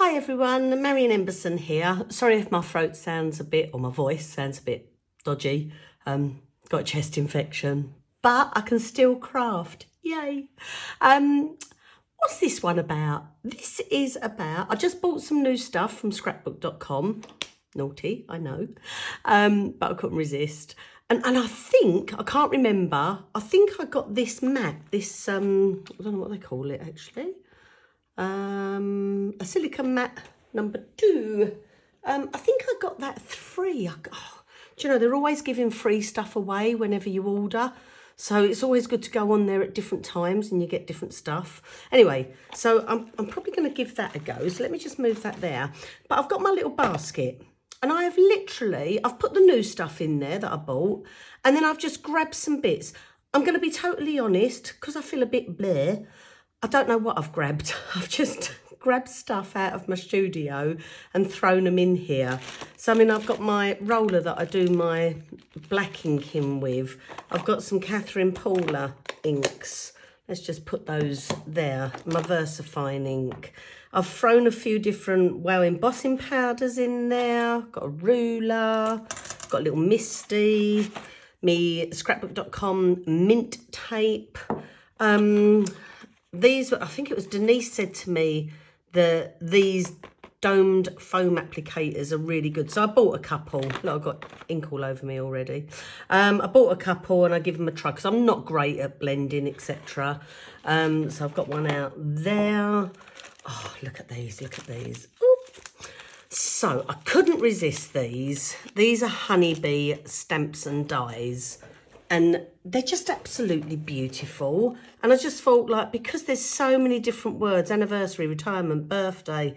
Hi everyone, Marion Embossing here. Sorry if my throat sounds a bit, or my voice sounds a bit dodgy. Got a chest infection, but I can still craft. Yay. What's this one about? This is about, I just bought some new stuff from scrapbook.com. Naughty, I know. But I couldn't resist. And I think, I can't remember, I think I got this mat, this, I don't know what they call it actually. A silicone mat number 2. I think I got that free. Do you know, they're always giving free stuff away whenever you order. So it's always good to go on there at different times and you get different stuff. Anyway, so I'm probably going to give that a go. So let me just move that there. But I've got my little basket. And I've put the new stuff in there that I bought. And then I've just grabbed some bits. I'm going to be totally honest, because I feel a bit bleh. I don't know what I've grabbed. I've just grabbed stuff out of my studio and thrown them in here. So, I mean, I've got my roller that I do my black ink in with. I've got some Catherine Paula inks. Let's just put those there. My VersaFine ink. I've thrown a few different embossing powders in there. Got a ruler. Got a little Misty. Me scrapbook.com mint tape. These, I think it was Denise said to me that these domed foam applicators are really good. So I bought a couple. Look, I've got ink all over me already. I bought a couple and I give them a try because I'm not great at blending, etc. So I've got one out there. Oh, look at these, look at these. Ooh. So I couldn't resist these. These are honeybee stamps and dies. And they're just absolutely beautiful. And I just thought, like, because there's so many different words, anniversary, retirement, birthday,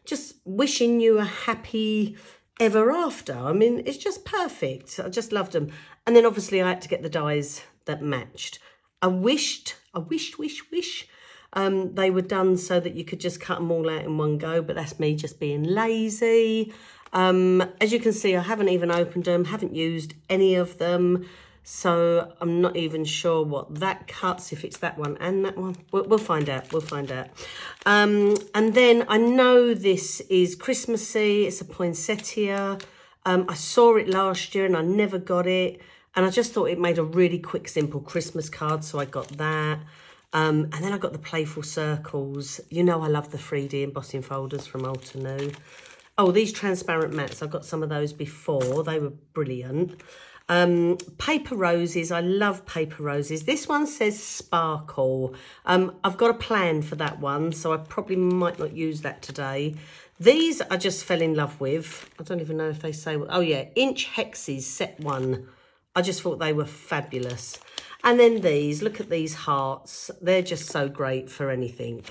just wishing you a happy ever after. I mean, it's just perfect. I just loved them. And then obviously I had to get the dies that matched. I wish they were done so that you could just cut them all out in one go, but that's me just being lazy. As you can see, I haven't even opened them, haven't used any of them. So I'm not even sure what that cuts, if it's that one and that one. We'll find out, we'll find out. And then I know this is Christmassy, it's a poinsettia. I saw it last year and I never got it. And I just thought it made a really quick, simple Christmas card, so I got that. And then I got the Playful Circles. You know I love the 3D embossing folders from Altenew. Oh, these transparent mats, I got some of those before. They were brilliant. Paper roses, I love paper roses. This one says sparkle. I've got a plan for that one, so I probably might not use that today. These I just fell in love with. I don't even know if they say, oh yeah, inch hexes set 1. I just thought they were fabulous. And then these, look at these hearts. They're just so great for anything.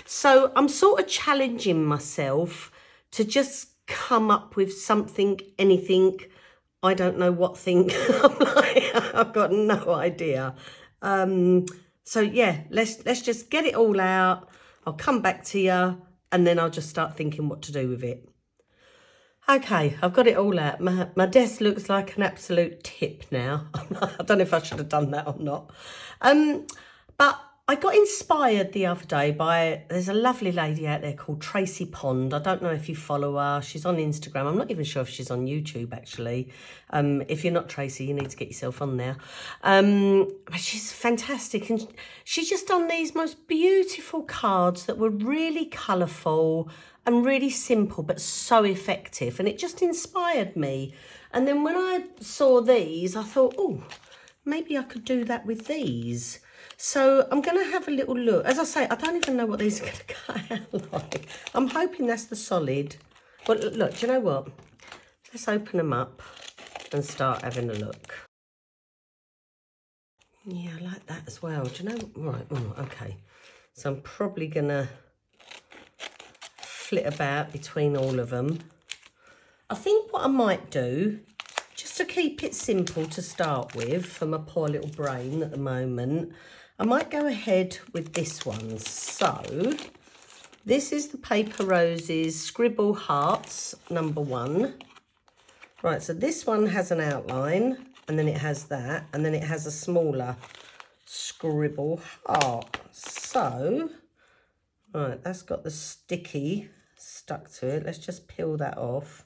So I'm sort of challenging myself to just come up with something, anything. I don't know what thing. I'm like, I've got no idea. So yeah, let's just get it all out. I'll come back to you and then I'll just start thinking what to do with it. Okay, I've got it all out. My desk looks like an absolute tip now. I don't know if I should have done that or not. But I got inspired the other day by, there's a lovely lady out there called Tracy Pond. I don't know if you follow her. She's on Instagram. I'm not even sure if she's on YouTube, actually. If you're not Tracy, you need to get yourself on there. But she's fantastic. And she's just done these most beautiful cards that were really colourful and really simple, but so effective. And it just inspired me. And then when I saw these, I thought, oh, maybe I could do that with these. So I'm going to have a little look. As I say, I don't even know what these are going to cut out like. I'm hoping that's the solid. But look, do you know what? Let's open them up and start having a look. Yeah, I like that as well. Do you know? Right, okay. So I'm probably going to flit about between all of them. I think what I might do, just to keep it simple to start with, for my poor little brain at the moment, I might go ahead with this one. So this is the Paper Roses Scribble Hearts number 1. Right, so this one has an outline and then it has that and then it has a smaller scribble heart. So, right, that's got the sticky stuck to it. Let's just peel that off.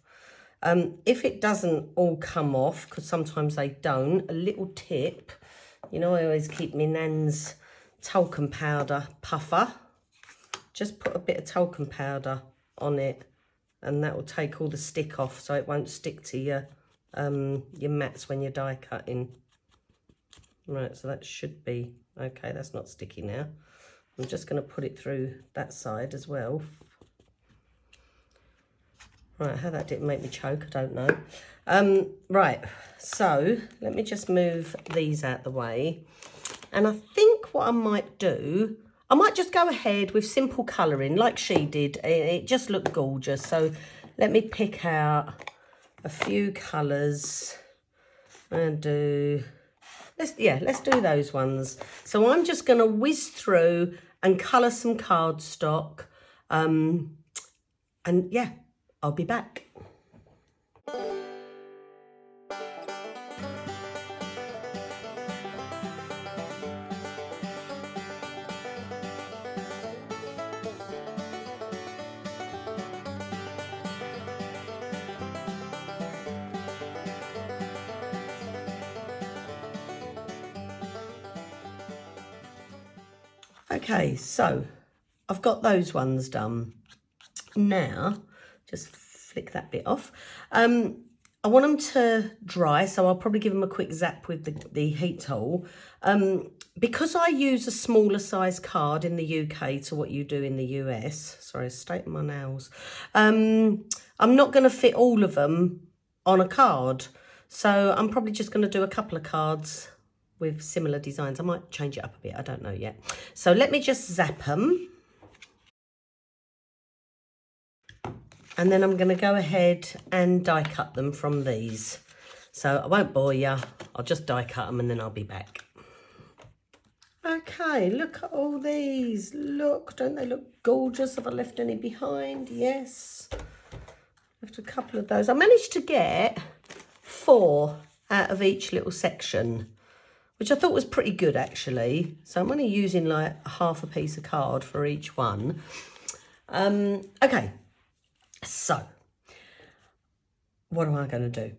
If it doesn't all come off, because sometimes they don't, a little tip, you know, I always keep my nan's talcum powder puffer. Just put a bit of talcum powder on it, and that will take all the stick off, so it won't stick to your mats when you're die cutting. Right, so that should be okay. That's not sticky now. I'm just going to put it through that side as well. Right, how that didn't make me choke, I don't know. Right, so let me just move these out the way. And I think what I might do, I might just go ahead with simple colouring like she did. It just looked gorgeous. So let me pick out a few colours and do, let's do those ones. So I'm just going to whiz through and colour some cardstock. And yeah, I'll be back. Okay, so I've got those ones done. Now, just flick that bit off. I want them to dry, so I'll probably give them a quick zap with the heat tool. Because I use a smaller size card in the UK to what you do in the US, sorry, I state my nails, I'm not going to fit all of them on a card. So I'm probably just going to do a couple of cards with similar designs. I might change it up a bit, I don't know yet. So let me just zap them. And then I'm going to go ahead and die cut them from these. So I won't bore you, I'll just die cut them and then I'll be back. Okay, look at all these. Look, don't they look gorgeous? Have I left any behind? Yes. Left a couple of those. I managed to get 4 out of each little section, which I thought was pretty good actually. So I'm only using like half a piece of card for each one. Okay, so what am I going to do?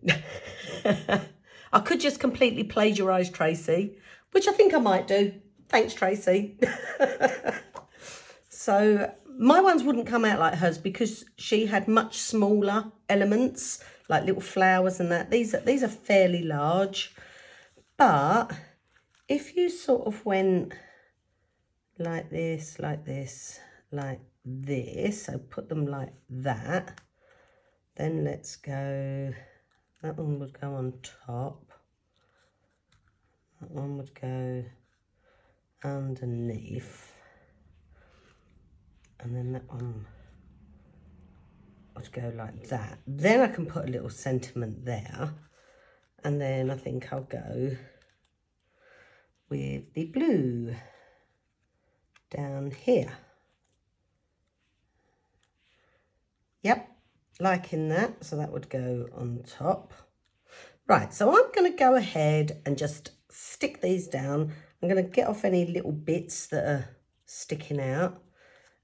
I could just completely plagiarise Tracy, which I think I might do. Thanks, Tracy. So my ones wouldn't come out like hers because she had much smaller elements, like little flowers and that. These are fairly large, but if you sort of went like this, like this, like this, so put them like that, then let's go, that one would go on top, that one would go underneath, and then that one would go like that. Then I can put a little sentiment there, and then I think I'll go with the blue down here. Yep, liking that, so that would go on top. Right, so I'm going to go ahead and just stick these down. I'm going to get off any little bits that are sticking out,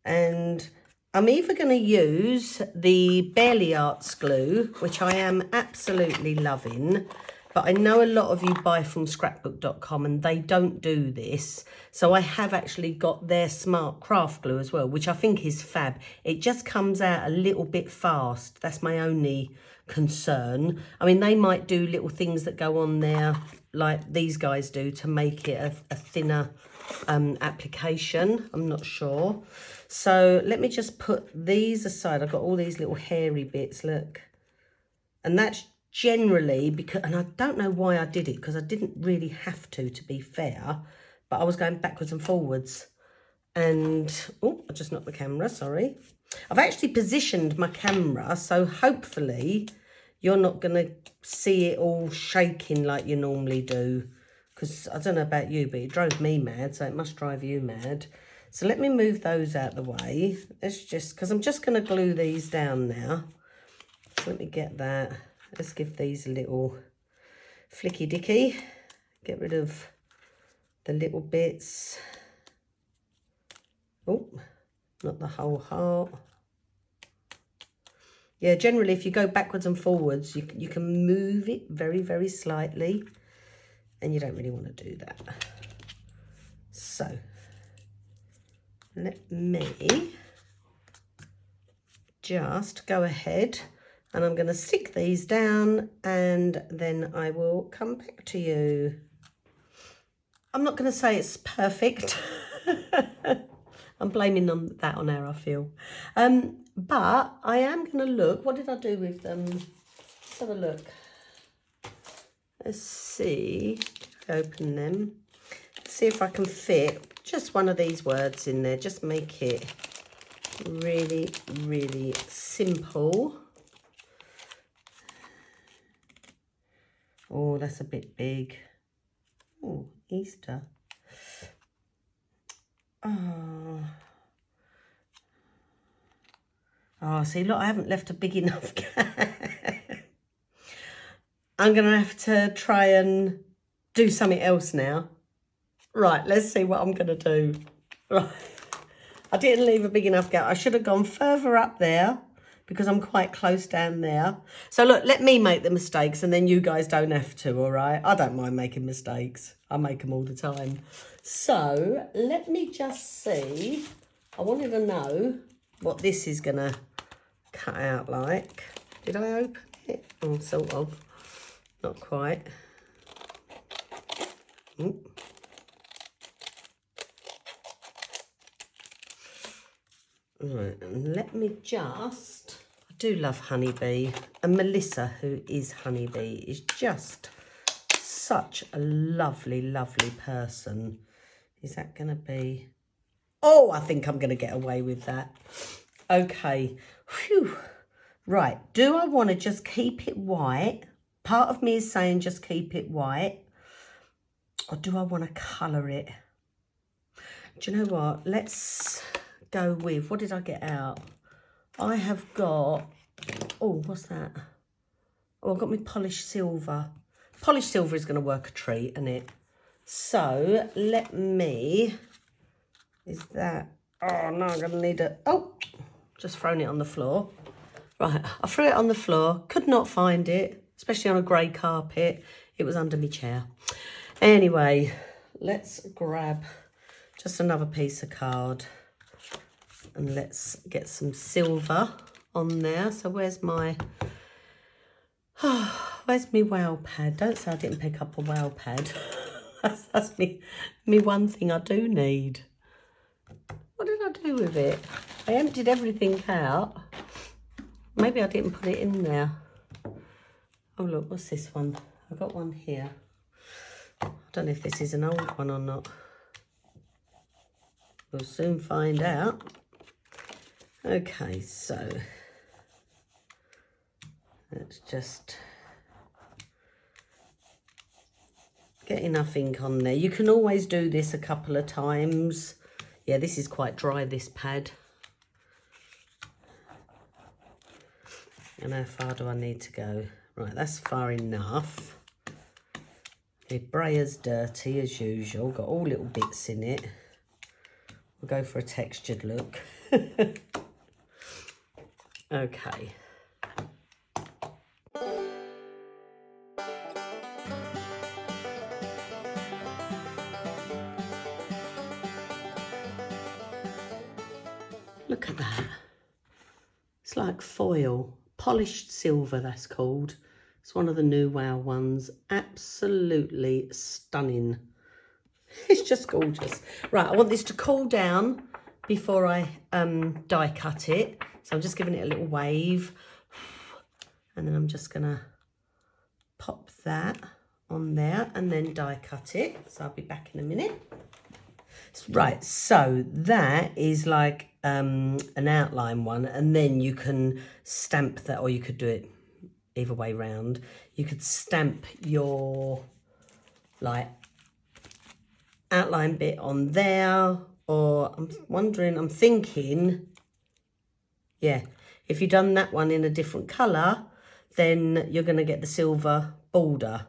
and I'm either going to use the Barely Arts glue, which I am absolutely loving, but I know a lot of you buy from scrapbook.com and they don't do this. So I have actually got their Smart Craft glue as well, which I think is fab. It just comes out a little bit fast. That's my only concern. I mean, they might do little things that go on there like these guys do to make it a thinner application. I'm not sure. So let me just put these aside. I've got all these little hairy bits, look. And that's generally because, and I don't know why I did it, because I didn't really have to be fair, but I was going backwards and forwards. And, oh, I just knocked the camera, sorry. I've actually positioned my camera, so hopefully you're not going to see it all shaking like you normally do. Because I don't know about you, but it drove me mad, so it must drive you mad. So let me move those out the way. Let's just, because I'm just going to glue these down now. So let me get that. Let's give these a little flicky dicky. Get rid of the little bits. Oh, not the whole heart. Yeah, generally if you go backwards and forwards, you can move it very, very slightly, and you don't really want to do that. So let me just go ahead, and I'm going to stick these down, and then I will come back to you. I'm not going to say it's perfect. I'm blaming that on air, I feel. But I am going to look. What did I do with them? Let's have a look. Let's see. Open them. See if I can fit just one of these words in there. Just make it really, really simple. Oh, that's a bit big. Oh, Easter. Oh, see, look, I haven't left a big enough gap. I'm going to have to try and do something else now. Right, let's see what I'm going to do. Right, I didn't leave a big enough gap. I should have gone further up there because I'm quite close down there. So look, let me make the mistakes and then you guys don't have to, all right? I don't mind making mistakes. I make them all the time. So let me just see. I wanted to know what this is going to cut out like. Did I open it? Oh, sort of. Not quite. Ooh. Right, and let me just, I do love Honeybee, and Melissa, who is Honeybee, is just such a lovely, lovely person. Is that going to be, oh, I think I'm going to get away with that. Okay, whew. Right, do I want to just keep it white? Part of me is saying just keep it white, or do I want to colour it? Do you know what, let's go with, what did I get out? I have got, oh, what's that? Oh, I've got my polished silver. Polished silver is going to work a treat, isn't it? So let me, is that, oh no, I'm going to need a, oh, just thrown it on the floor. Right, I threw it on the floor, could not find it, especially on a grey carpet. It was under my chair. Anyway, let's grab just another piece of card. And let's get some silver on there. So where's my, where's my wow pad? Don't say I didn't pick up a wow pad. that's me one thing I do need. What did I do with it? I emptied everything out. Maybe I didn't put it in there. Oh look, what's this one? I've got one here. I don't know if this is an old one or not. We'll soon find out. Okay, so let's just get enough ink on there. You can always do this a couple of times. Yeah, this is quite dry, this pad. And how far do I need to go? Right, that's far enough. My brayer's dirty as usual, got all little bits in it. We'll go for a textured look. Okay. Look at that. It's like foil. Polished silver, that's called. It's one of the new wow ones. Absolutely stunning. It's just gorgeous. Right, I want this to cool down before I die cut it. So I'm just giving it a little wave. And then I'm just going to pop that on there and then die cut it. So I'll be back in a minute. Right, so that is like an outline one. And then you can stamp that, or you could do it either way round. You could stamp your like outline bit on there, or I'm thinking, yeah, if you've done that one in a different colour, then you're going to get the silver border.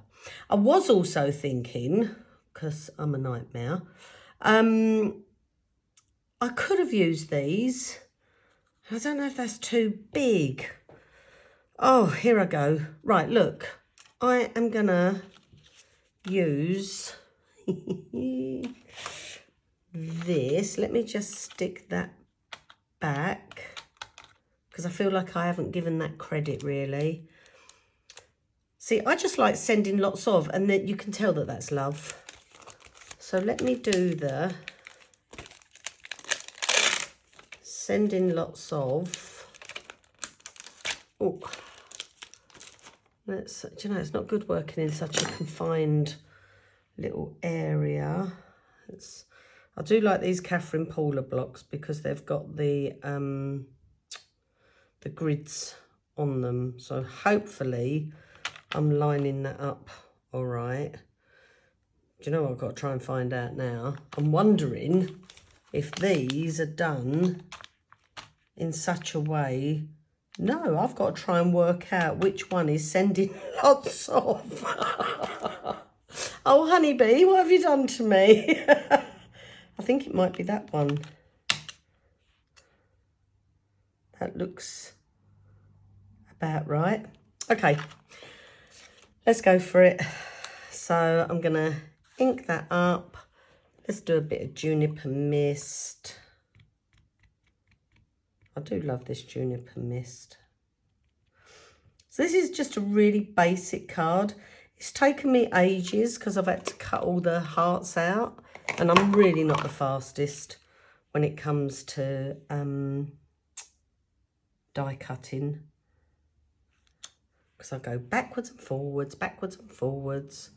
I was also thinking, because I'm a nightmare, I could have used these. I don't know if that's too big. Oh, here I go. Right, look. I am going to use this. Let me just stick that back because I feel like I haven't given that credit really. See, I just like sending lots of, and then you can tell that that's love. So let me do the sending lots of. Oh, that's, do you know, it's not good working in such a confined little area. I do like these Catherine Paula blocks because they've got the grids on them. So hopefully I'm lining that up all right. Do you know what I've got to try and find out now? I'm wondering if these are done in such a way. No, I've got to try and work out which one is sending lots of. Oh, honeybee, what have you done to me? I think it might be that one. That looks about right. Okay, let's go for it. So I'm going to ink that up. Let's do a bit of Juniper mist. I do love this Juniper mist. So this is just a really basic card. It's taken me ages because I've had to cut all the hearts out, and I'm really not the fastest when it comes to die cutting, because I go backwards and forwards, backwards and forwards.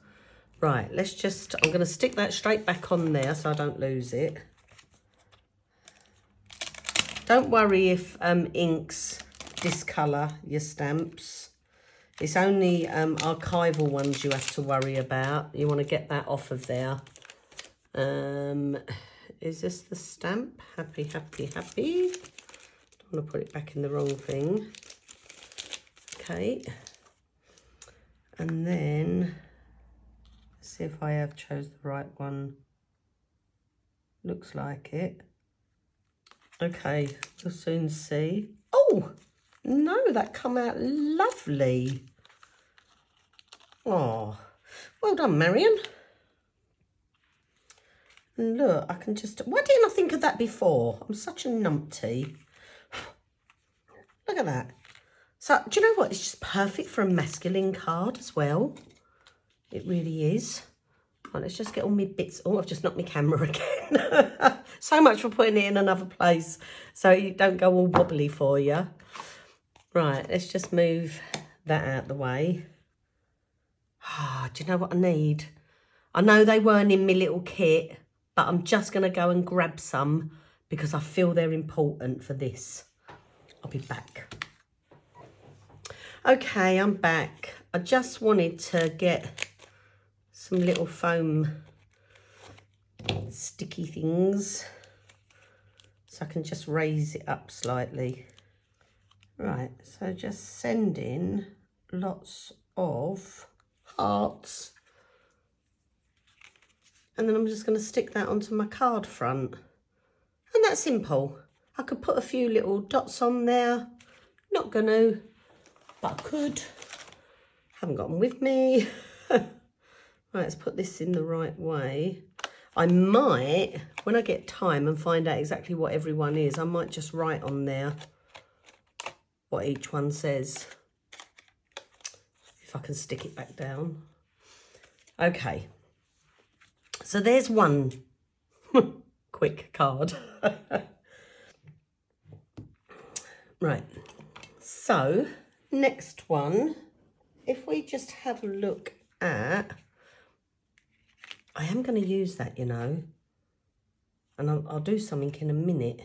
Right, let's just, I'm going to stick that straight back on there so I don't lose it. Don't worry if inks discolour your stamps. It's only archival ones you have to worry about. You want to get that off of there. Is this the stamp? Happy, happy, happy. Don't want to put it back in the wrong thing. Okay. And then, let's see if I have chose the right one. Looks like it. Okay, we'll soon see. Oh, no, that come out lovely. Oh, well done, Marion. And look, I can just, why didn't I think of that before? I'm such a numpty. Look at that. So, do you know what? It's just perfect for a masculine card as well. It really is. Right, let's just get all my bits. Oh, I've just knocked my camera again. So much for putting it in another place so you don't go all wobbly for you. Right, let's just move that out the way. Ah, do you know what I need? I know they weren't in my little kit, but I'm just going to go and grab some because I feel they're important for this. I'll be back. Okay, I'm back. I just wanted to get some little foam sticky things so I can just raise it up slightly. Right, so just send in lots of hearts, and then I'm just going to stick that onto my card front, and that's simple. I could put a few little dots on there, not gonna, but I could. Haven't got them with me. Right, let's put this in the right way. I might, when I get time and find out exactly what everyone is, I might just write on there what each one says. If I can stick it back down. Okay. So there's one quick card. Right. So, next one, if we just have a look at, I am going to use that, you know, and I'll do something in a minute.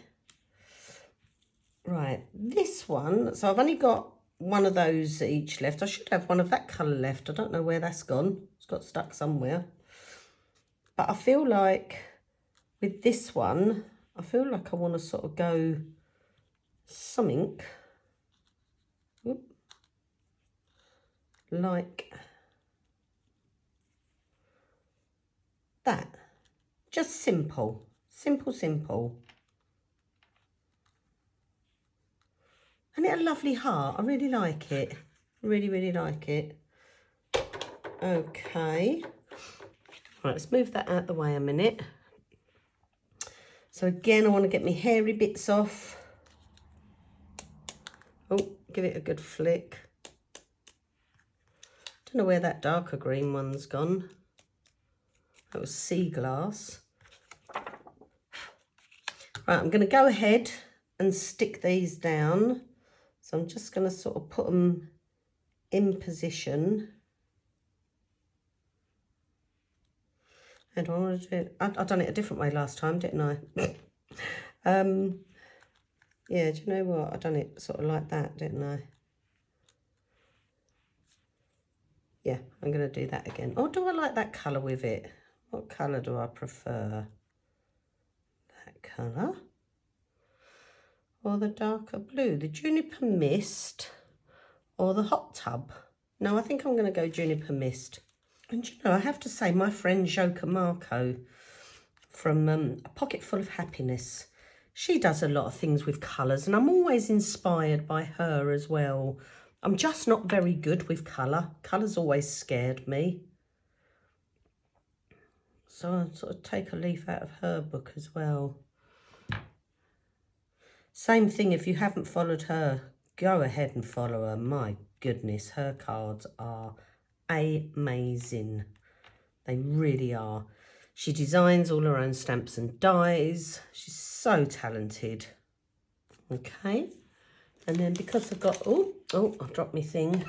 Right, this one, so I've only got one of those each left. I should have one of that colour left. I don't know where that's gone. It's got stuck somewhere. But I feel like with this one, I feel like I want to sort of go something like that. Just simple, simple, simple. Isn't it a lovely heart? I really like it. Really, really like it. Okay. Right, let's move that out the way a minute. So again, I want to get my hairy bits off. Oh, give it a good flick. Don't know where that darker green one's gone. That was sea glass. Right, I'm going to go ahead and stick these down. So I'm just going to sort of put them in position. And I want to do it. I've done it a different way last time, didn't I? Yeah, do you know what? I've done it sort of like that, didn't I? Yeah, I'm going to do that again. Oh, do I like that colour with it? What colour do I prefer? That colour? Or the darker blue? The Juniper Mist or the Hot Tub? No, I think I'm going to go Juniper Mist. And you know, I have to say, my friend Joker Marco from A Pocket Full of Happiness, she does a lot of things with colours, and I'm always inspired by her as well. I'm just not very good with colour. Colour's always scared me. So I'll sort of take a leaf out of her book as well. Same thing, if you haven't followed her, go ahead and follow her. My goodness, her cards are amazing. They really are. She designs all her own stamps and dies. She's so talented. Okay. And then because I've got, oh, I've dropped my thing.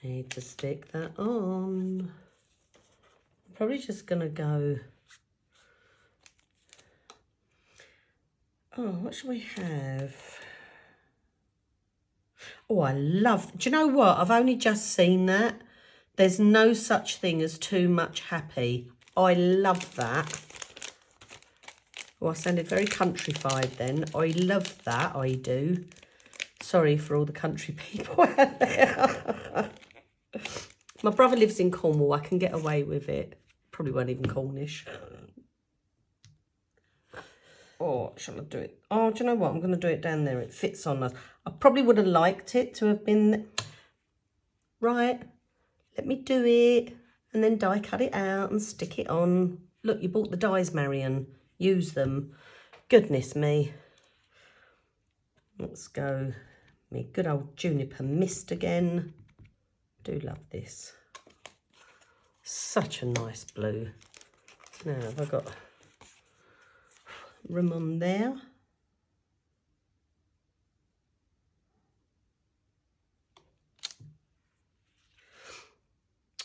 Need to stick that on. I'm probably just going to go, oh, what should we have? Oh, I love, do you know what? I've only just seen that. There's no such thing as too much happy. I love that. Oh, I sounded very countrified then. I love that, I do. Sorry for all the country people out there. My brother lives in Cornwall. I can get away with it. Probably weren't even Cornish. Or shall I do it? Oh, do you know what? I'm going to do it down there. It fits on us. I probably would have liked it to have been... Right, let me do it. And then die cut it out and stick it on. Look, you bought the dies, Marion. Use them. Goodness me. Let's go. Me good old Juniper Mist again. Do love this. Such a nice blue. Now, have I got room on there?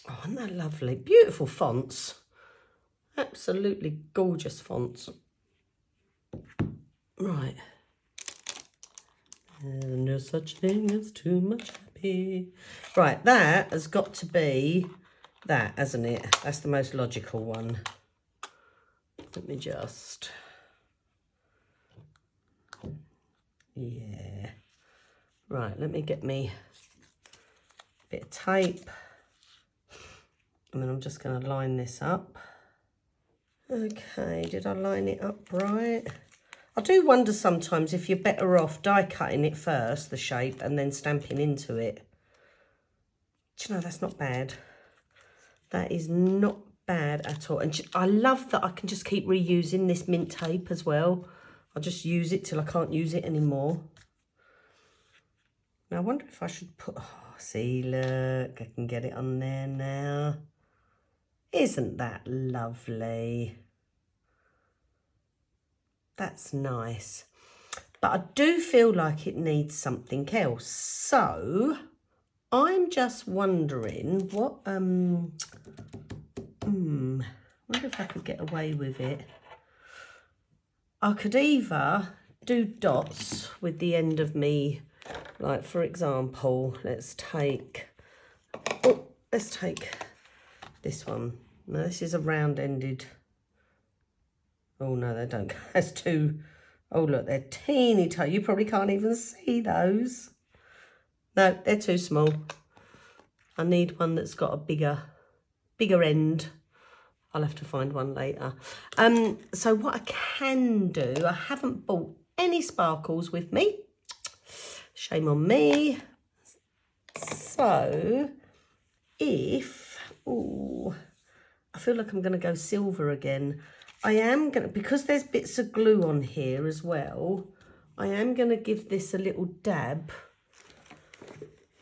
Oh, isn't that lovely? Beautiful fonts. Absolutely gorgeous fonts. Right. And no such thing as too much happy. Right, that has got to be that, hasn't it? That's the most logical one. Let me just... Yeah. Right, let me get me a bit of tape. And then I'm just going to line this up. Okay, did I line it up right? I do wonder sometimes if you're better off die cutting it first, the shape, and then stamping into it. Do you know, that's not bad. That is not bad at all. And I love that I can just keep reusing this mint tape as well. I'll just use it till I can't use it anymore. Now, I wonder if I should put... Oh, see, look, I can get it on there now. Isn't that lovely? That's nice. But I do feel like it needs something else. So I'm just wondering what, wonder if I could get away with it. I could either do dots with the end of me, like for example, let's take this one. No, this is a round-ended. Oh, no, they don't. That's two. Oh, look, they're teeny tiny. You probably can't even see those. No, they're too small. I need one that's got a bigger end. I'll have to find one later. So what I can do, I haven't bought any sparkles with me. Shame on me. So if, ooh, I feel like I'm going to go silver again. I am going to, because there's bits of glue on here as well, I am going to give this a little dab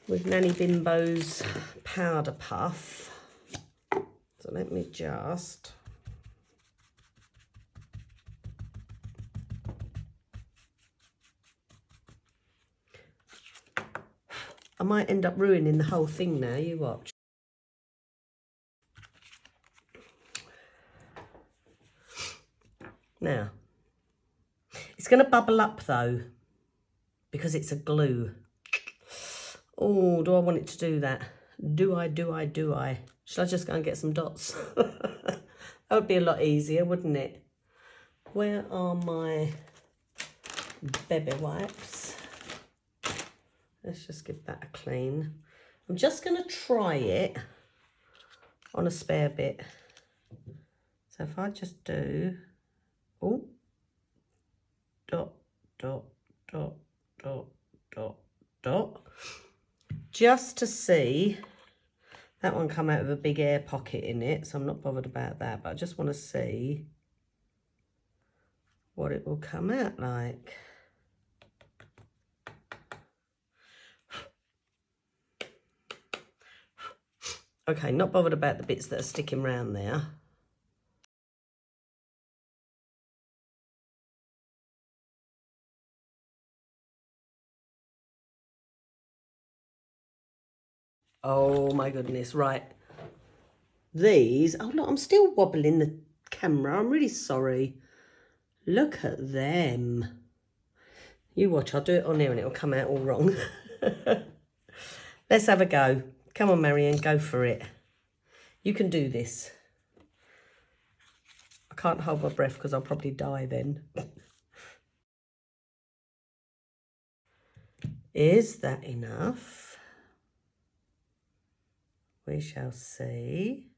with Nanny Bimbo's powder puff. So let me just... I might end up ruining the whole thing now, you watch. Now, it's going to bubble up though, because it's a glue. Oh, do I want it to do that? Do I? Shall I just go and get some dots? That would be a lot easier, wouldn't it? Where are my baby wipes? Let's just give that a clean. I'm just going to try it on a spare bit. So if I just do, oh, dot, dot, dot, dot, dot, dot, just to see. That one come out with a big air pocket in it, so I'm not bothered about that, but I just want to see what it will come out like. Okay, not bothered about the bits that are sticking around there. Oh my goodness, right. These, oh look, I'm still wobbling the camera. I'm really sorry. Look at them. You watch, I'll do it on here and it'll come out all wrong. Let's have a go. Come on, Marion, go for it. You can do this. I can't hold my breath because I'll probably die then. Is that enough? We shall see.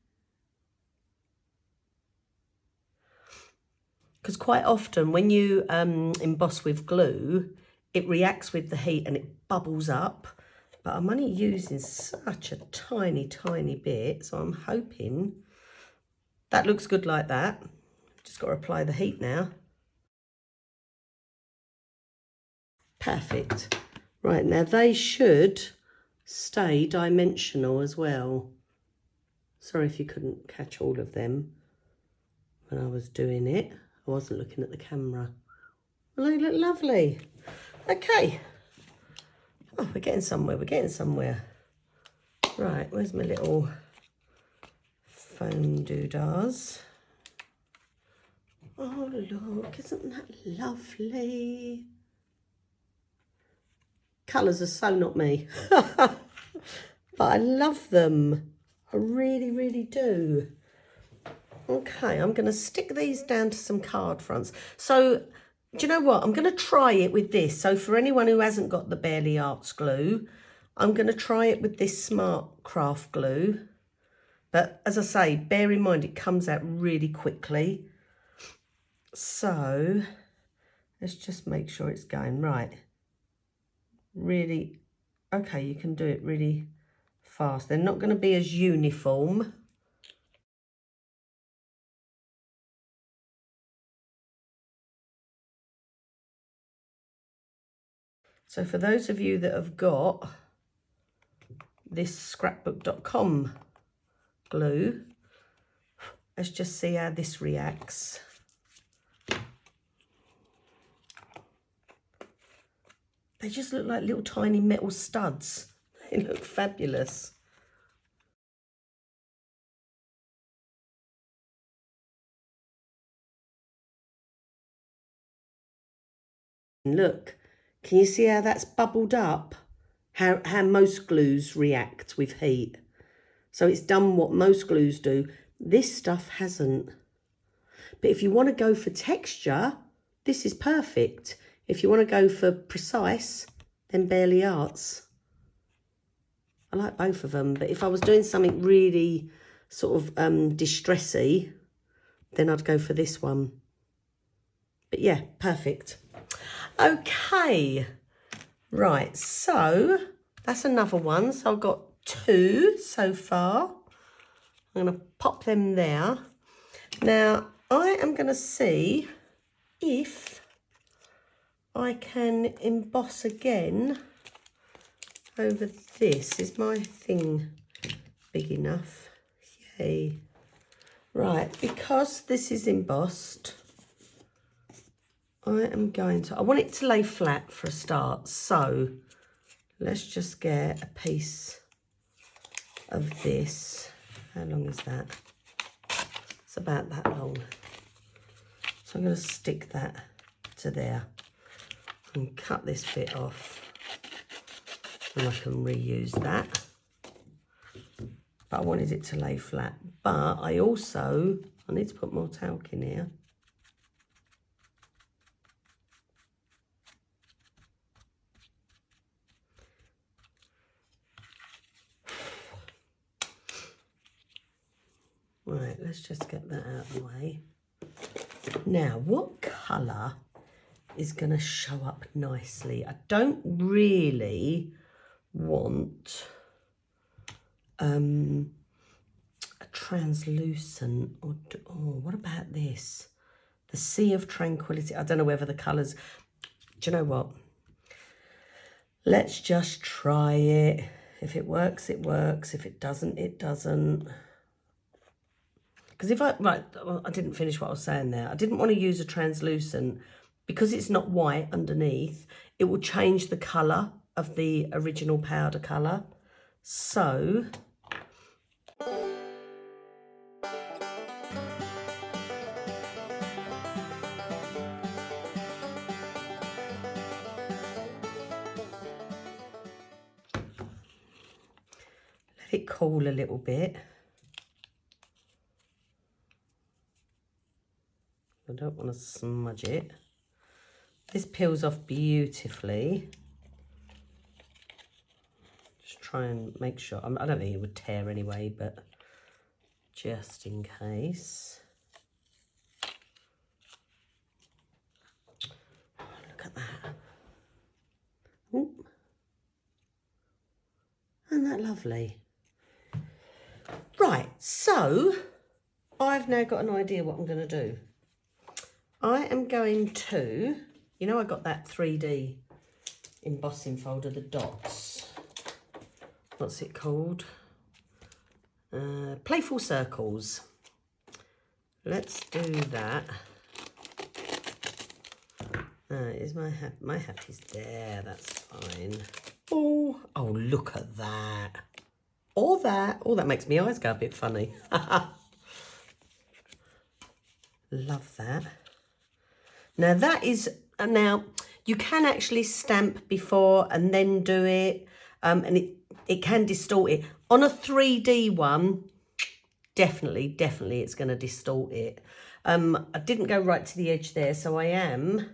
Because quite often when you emboss with glue, it reacts with the heat and it bubbles up. But I'm only using such a tiny, tiny bit, so I'm hoping that looks good like that. Just got to apply the heat now. Perfect. Right, now they should stay dimensional as well. Sorry if you couldn't catch all of them when I was doing it. I wasn't looking at the camera. Well, they look lovely. Okay. Oh, we're getting somewhere, we're getting somewhere. Right, where's my little foam doodahs? Oh, look, isn't that lovely? Colours are so not me. But I love them. I really, really do. Okay, I'm going to stick these down to some card fronts. So, do you know what? I'm going to try it with this. So, for anyone who hasn't got the Barely Arts glue, I'm going to try it with this Smart Craft glue. But, as I say, bear in mind, it comes out really quickly. So, let's just make sure it's going right. Really, okay, you can do it really fast. They're not going to be as uniform. So for those of you that have got this scrapbook.com glue, let's just see how this reacts. They just look like little tiny metal studs. They look fabulous. Look, can you see how that's bubbled up? How most glues react with heat. So it's done what most glues do. This stuff hasn't. But if you want to go for texture, this is perfect. If you want to go for precise, then Barely Arts. I like both of them, but if I was doing something really sort of distressy, then I'd go for this one. But yeah, perfect. Okay, right, so that's another one. So I've got 2 so far. I'm going to pop them there. Now, I am going to see if I can emboss again over this. Is my thing big enough? Yay. Right, because this is embossed, I want it to lay flat for a start. So let's just get a piece of this. How long is that? It's about that long. So I'm going to stick that to there and cut this bit off, and I can reuse that. But I wanted it to lay flat. But I need to put more talc in here. Right, let's just get that out of the way. Now, what colour is going to show up nicely? I don't really want a translucent, or what about this? The Sea of Tranquility. I don't know whether the colours, do you know what? Let's just try it. If it works, it works. If it doesn't, it doesn't. Because I didn't finish what I was saying there. I didn't want to use a translucent because it's not white underneath. It will change the colour of the original powder colour. So let it cool a little bit. I don't want to smudge it. This peels off beautifully. Just try and make sure. I don't think it would tear anyway, but just in case. Oh, look at that. Ooh. Isn't that lovely? Right, so I've now got an idea what I'm going to do. I am going to, you know, I got that 3D embossing folder, the dots. What's it called? Playful Circles. Let's do that. Is my hat is there, that's fine. Oh, look at that. Or that. Oh, that makes my eyes go a bit funny. Love that. Now that is, now you can actually stamp before and then do it, and it can distort it. On a 3D one, definitely it's going to distort it. I didn't go right to the edge there, so I am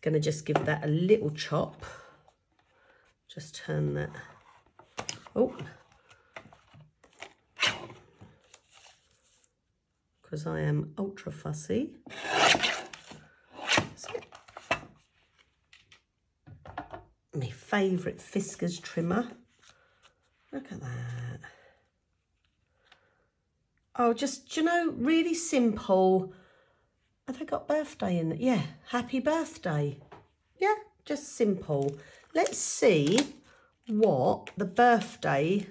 going to just give that a little chop. Just turn that. Oh. Because I am ultra fussy. My favourite Fiskars trimmer. Look at that. Oh, just, you know, really simple. Have they got birthday in it? Yeah, happy birthday. Yeah, just simple. Let's see what the birthday,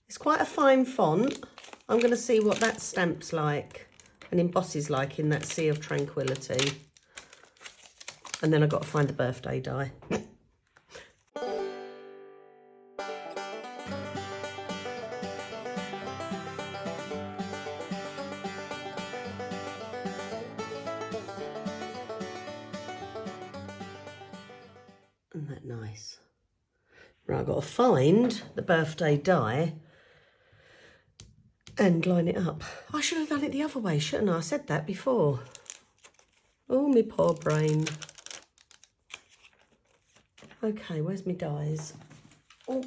it's quite a fine font. I'm going to see what that stamp's like and embosses like in that Sea of Tranquility. And then I've got to find the birthday die. Isn't that nice? Right, I've got to find the birthday die and line it up. I should have done it the other way, shouldn't I? I said that before. Oh, my poor brain. Okay, where's my dies? Oh,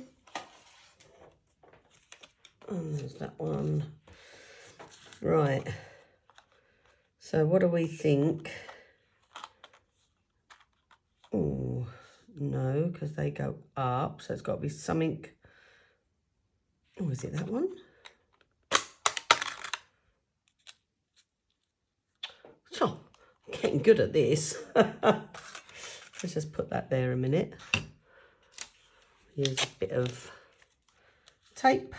and there's that one. Right. So what do we think? Oh, no, because they go up. So it's got to be something. Oh, is it that one? Oh, I'm getting good at this. Let's just put that there a minute. Here's a bit of tape.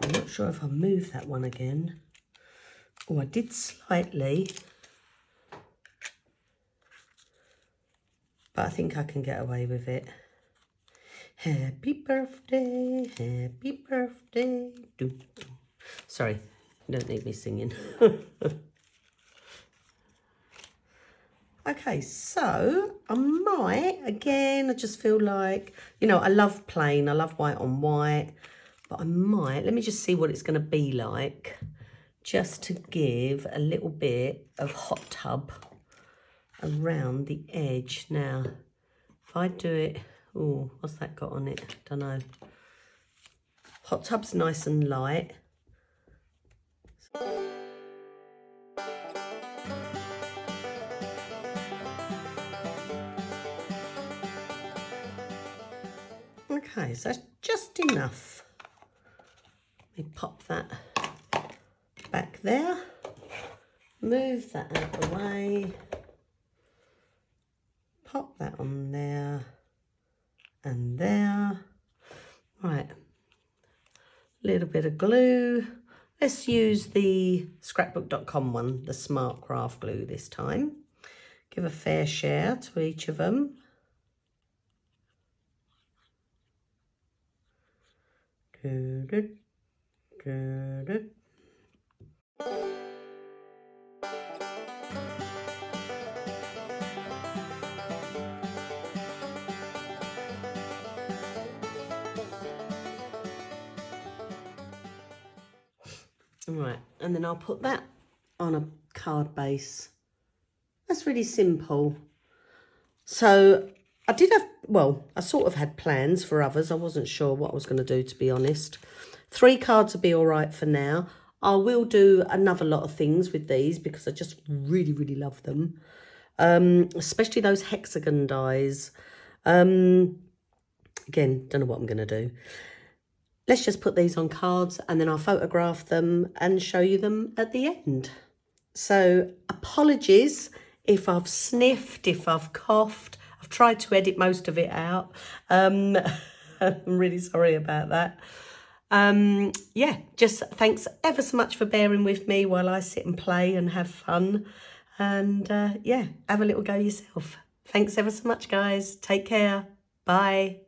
I'm not sure if I move that one again. Oh, I did slightly. But I think I can get away with it. Happy birthday, happy birthday. Sorry, you don't need me singing. Okay, so I might, again, I just feel like, you know, I love plain, I love white on white, but I might, let me just see what it's going to be like, just to give a little bit of hot tub around the edge. Now, if I do it, oh, what's that got on it? Don't know. Hot tub's nice and light. Okay, so that's just enough. Let me pop that back there. Move that out of the way. Pop that on there and there. Right, little bit of glue. Let's use the scrapbook.com one, the Smart Craft glue this time. Give a fair share to each of them. Right, and then I'll put that on a card base. That's really simple. So I did have, well, I sort of had plans for others. I wasn't sure what I was going to do, to be honest. 3 cards will be all right for now. I will do another lot of things with these because I just really, really love them. Especially those hexagon dies. Again, don't know what I'm going to do. Let's just put these on cards and then I'll photograph them and show you them at the end. So apologies if I've sniffed, if I've coughed. I've tried to edit most of it out. I'm really sorry about that. Yeah, just thanks ever so much for bearing with me while I sit and play and have fun. And yeah, have a little go yourself. Thanks ever so much, guys. Take care. Bye.